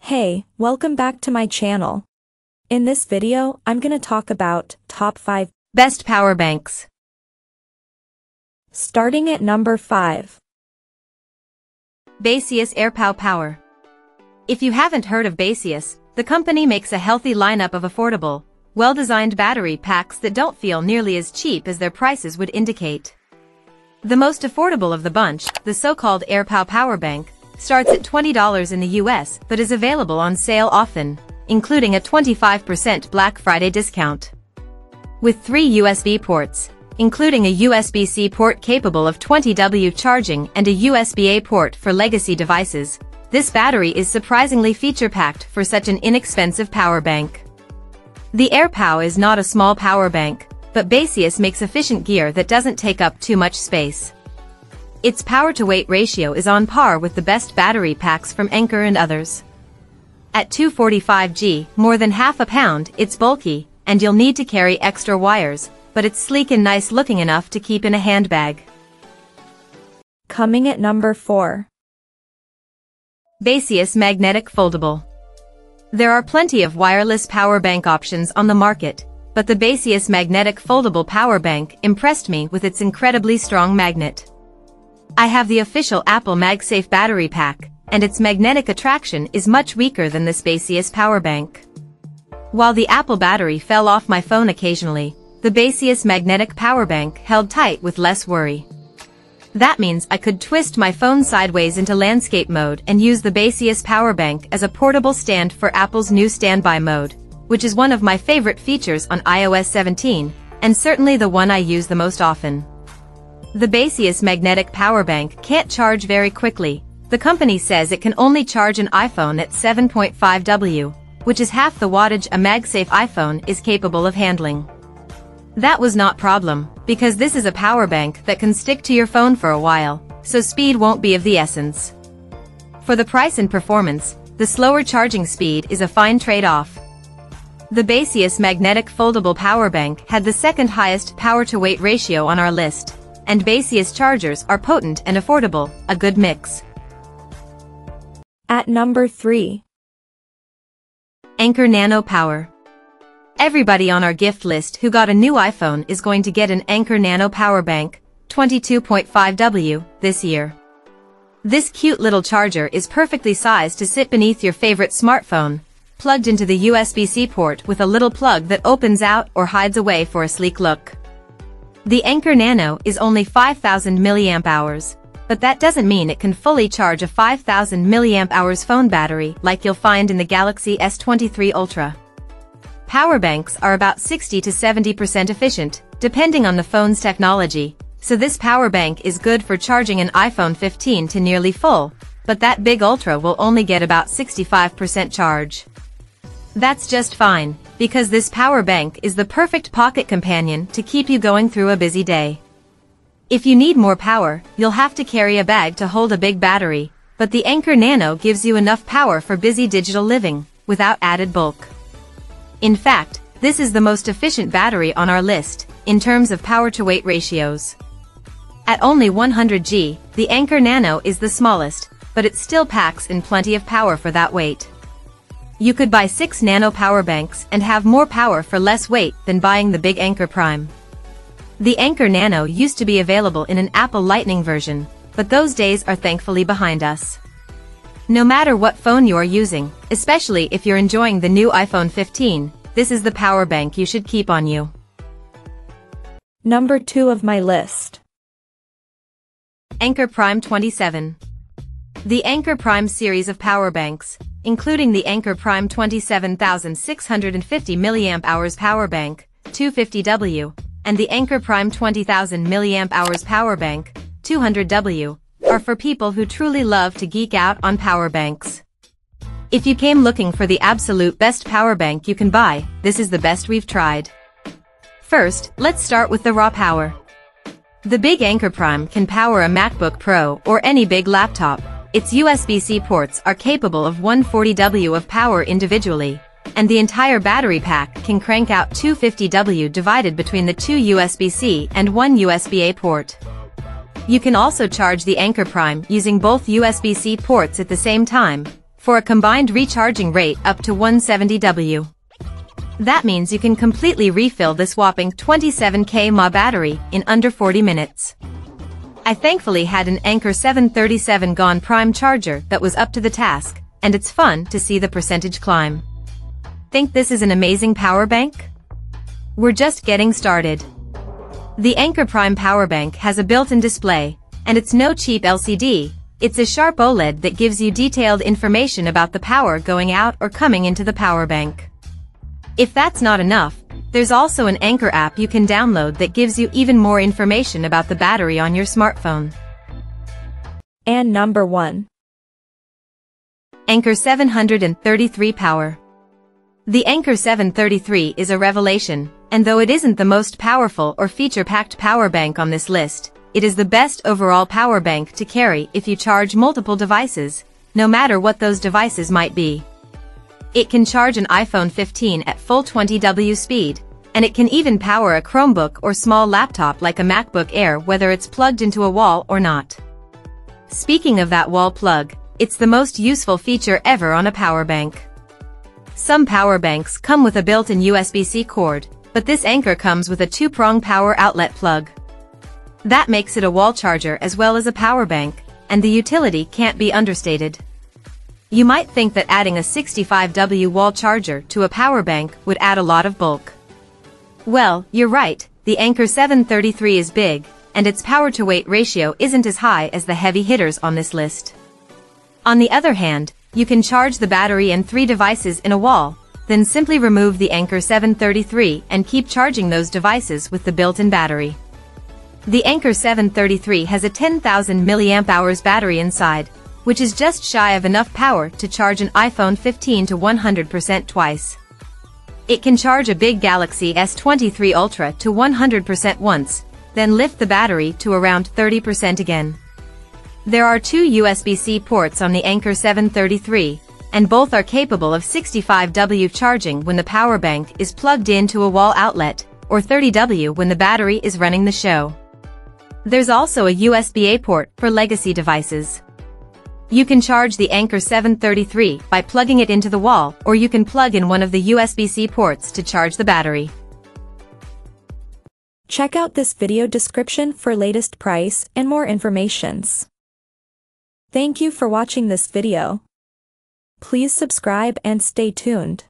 Hey, welcome back to my channel. In this video, I'm gonna talk about top 5 best power banks. Starting at number 5. Baseus Airpow Power. If you haven't heard of Baseus, the company makes a healthy lineup of affordable, well-designed battery packs that don't feel nearly as cheap as their prices would indicate. The most affordable of the bunch, the so-called Airpow Power Bank, starts at $20 in the US but is available on sale often, including a 25% Black Friday discount. With 3 USB ports, including a USB-C port capable of 20W charging and a USB-A port for legacy devices, this battery is surprisingly feature-packed for such an inexpensive power bank. The Airpow is not a small power bank, but Baseus makes efficient gear that doesn't take up too much space. Its power-to-weight ratio is on par with the best battery packs from Anker and others. At 245 g, more than half a pound, it's bulky, and you'll need to carry extra wires, but it's sleek and nice looking enough to keep in a handbag. Coming at number 4. Baseus Magnetic Foldable. There are plenty of wireless power bank options on the market, but the Baseus Magnetic Foldable Power Bank impressed me with its incredibly strong magnet. I have the official Apple MagSafe battery pack, and its magnetic attraction is much weaker than the Baseus power bank. While the Apple battery fell off my phone occasionally, the Baseus magnetic power bank held tight with less worry. That means I could twist my phone sideways into landscape mode and use the Baseus power bank as a portable stand for Apple's new standby mode, which is one of my favorite features on iOS 17, and certainly the one I use the most often. The Baseus magnetic power bank can't charge very quickly. The company says it can only charge an iPhone at 7.5 W, which is half the wattage a MagSafe iPhone is capable of handling. That was not problem, because this is a power bank that can stick to your phone for a while, so speed won't be of the essence. For the price and performance, the slower charging speed is a fine trade-off. The Baseus magnetic foldable power bank had the second highest power-to-weight ratio on our list, and Baseus chargers are potent and affordable, a good mix. At number 3. Anker Nano Power. Everybody on our gift list who got a new iPhone is going to get an Anker Nano Power Bank, 22.5 W, this year. This cute little charger is perfectly sized to sit beneath your favorite smartphone, plugged into the USB-C port with a little plug that opens out or hides away for a sleek look. The Anker Nano is only 5,000 mAh, but that doesn't mean it can fully charge a 5,000 mAh phone battery like you'll find in the Galaxy S23 Ultra. Power banks are about 60 to 70% efficient, depending on the phone's technology, so this power bank is good for charging an iPhone 15 to nearly full, but that big Ultra will only get about 65% charge. That's just fine, because this power bank is the perfect pocket companion to keep you going through a busy day. If you need more power, you'll have to carry a bag to hold a big battery, but the Anker Nano gives you enough power for busy digital living, without added bulk. In fact, this is the most efficient battery on our list, in terms of power-to-weight ratios. At only 100 g, the Anker Nano is the smallest, but it still packs in plenty of power for that weight. You could buy 6 Nano power banks and have more power for less weight than buying the big Anker Prime. The Anker Nano used to be available in an Apple Lightning version, but those days are thankfully behind us. No matter what phone you are using, especially if you're enjoying the new iPhone 15, this is the power bank you should keep on you. Number 2 of my list. Anker Prime 27. The Anker Prime series of power banks, including the Anker Prime 27,650 mAh power bank, 250W, and the Anker Prime 20,000 mAh power bank, 200W, are for people who truly love to geek out on power banks. If you came looking for the absolute best power bank you can buy, this is the best we've tried. First, let's start with the raw power. The big Anker Prime can power a MacBook Pro or any big laptop. Its USB-C ports are capable of 140W of power individually, and the entire battery pack can crank out 250W divided between the 2 USB-C and 1 USB-A port. You can also charge the Anker Prime using both USB-C ports at the same time, for a combined recharging rate up to 170W. That means you can completely refill this whopping 27K mAh battery in under 40 minutes. I thankfully had an Anker 737 Gone Prime charger that was up to the task, and it's fun to see the percentage climb. Think this is an amazing power bank? We're just getting started. The Anker Prime power bank has a built-in display, and it's no cheap LCD, it's a sharp OLED that gives you detailed information about the power going out or coming into the power bank. If that's not enough, there's also an Anker app you can download that gives you even more information about the battery on your smartphone. And number 1. Anker 733 Power. The Anker 733 is a revelation, and though it isn't the most powerful or feature-packed power bank on this list, it is the best overall power bank to carry if you charge multiple devices, no matter what those devices might be. It can charge an iPhone 15 at full 20W speed, and it can even power a Chromebook or small laptop like a MacBook Air whether it's plugged into a wall or not. Speaking of that wall plug, it's the most useful feature ever on a power bank. Some power banks come with a built-in USB-C cord, but this Anker comes with a 2-prong power outlet plug. That makes it a wall charger as well as a power bank, and the utility can't be understated. You might think that adding a 65W wall charger to a power bank would add a lot of bulk. Well, you're right, the Anker 733 is big, and its power-to-weight ratio isn't as high as the heavy hitters on this list. On the other hand, you can charge the battery and 3 devices in a wall, then simply remove the Anker 733 and keep charging those devices with the built-in battery. The Anker 733 has a 10,000 mAh battery inside, which is just shy of enough power to charge an iPhone 15 to 100% twice. It can charge a big Galaxy S23 Ultra to 100% once, then lift the battery to around 30% again. There are 2 USB-C ports on the Anker 733, and both are capable of 65W charging when the power bank is plugged into a wall outlet, or 30W when the battery is running the show. There's also a USB-A port for legacy devices. You can charge the Anker 733 by plugging it into the wall, or you can plug in one of the USB-C ports to charge the battery. Check out this video description for latest price and more informations. Thank you for watching this video. Please subscribe and stay tuned.